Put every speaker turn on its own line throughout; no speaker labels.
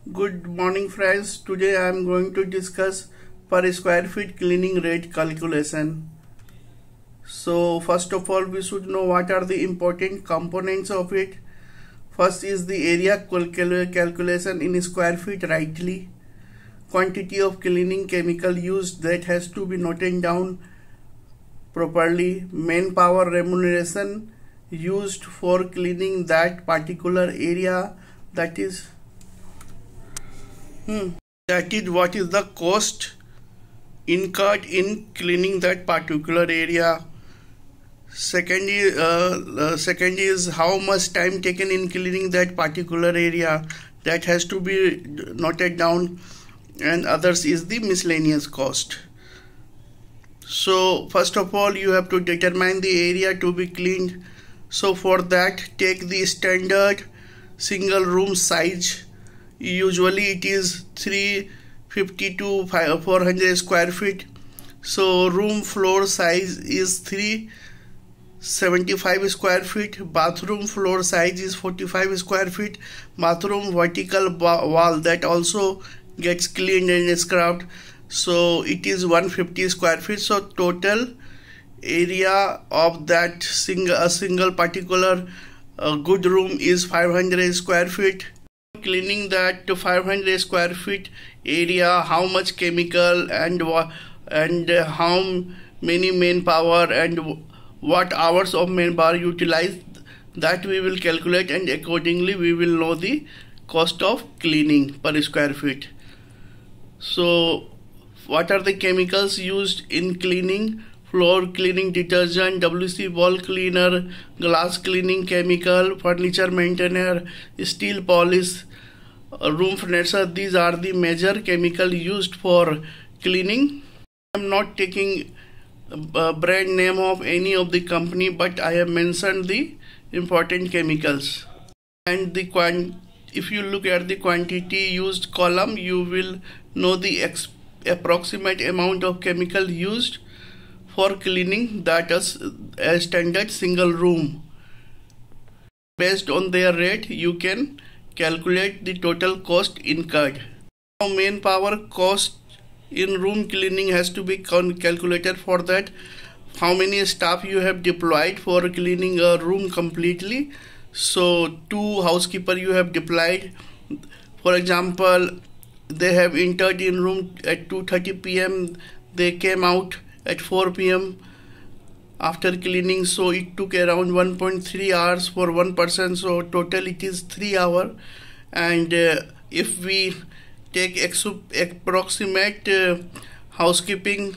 Good morning friends. Today I am going to discuss per square feet cleaning rate calculation. So first of all we should know what are the important components of it. First is the area calculation in square feet rightly. Quantity of cleaning chemical used that has to be noted down properly. Manpower remuneration used for cleaning that particular area, that is what is the cost incurred in cleaning that particular area. Second is how much time taken in cleaning that particular area, that has to be noted down, and others is the miscellaneous cost. So first of all you have to determine the area to be cleaned. So for that take the standard single room size. Usually it is 350 to 400 square feet. So room floor size is 375 square feet. Bathroom floor size is 45 square feet. Bathroom vertical wall that also gets cleaned and scrubbed, so it is 150 square feet. So total area of that single particular good room is 500 square feet. Cleaning that 500 square feet area, how much chemical and how many manpower and what hours of manpower utilized, that we will calculate, and accordingly we will know the cost of cleaning per square feet. So what are the chemicals used in cleaning? Floor cleaning detergent, WC wall cleaner, glass cleaning chemical, furniture maintainer, steel polish, room furniture. These are the major chemical used for cleaning. I am not taking a brand name of any of the company, but I have mentioned the important chemicals. And if you look at the quantity used column, you will know the approximate amount of chemical used for cleaning that is a standard single room. Based on their rate you can calculate the total cost incurred. Now manpower cost in room cleaning has to be calculated. For that, how many staff you have deployed for cleaning a room completely. So 2 housekeeper you have deployed. For example, they have entered in room at 2:30 p.m. they came out at 4 p.m. after cleaning, so it took around 1.3 hours for one person, so total it is 3 hours. And if we take approximate housekeeping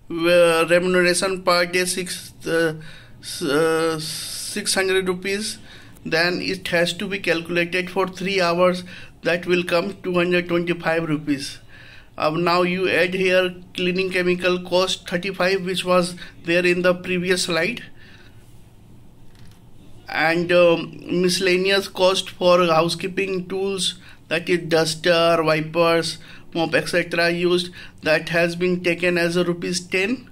remuneration per day 600 rupees, then it has to be calculated for 3 hours, that will come 225 rupees. Now you add here cleaning chemical cost 35, which was there in the previous slide, and miscellaneous cost for housekeeping tools, that is duster, wipers, mop, etc. used, that has been taken as a ₹10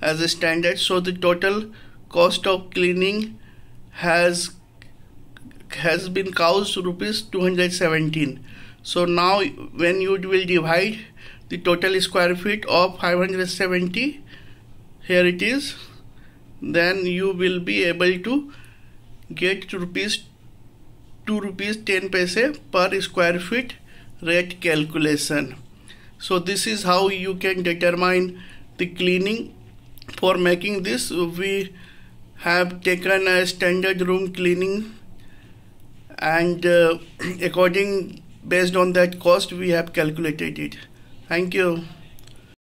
as a standard. So the total cost of cleaning has been cost ₹217. So now when you will divide the total square feet of 570, here it is, then you will be able to get ₹2.10 per square feet rate calculation. So this is how you can determine the cleaning. For making this, we have taken a standard room cleaning, and based on that cost we have calculated it. Thank you.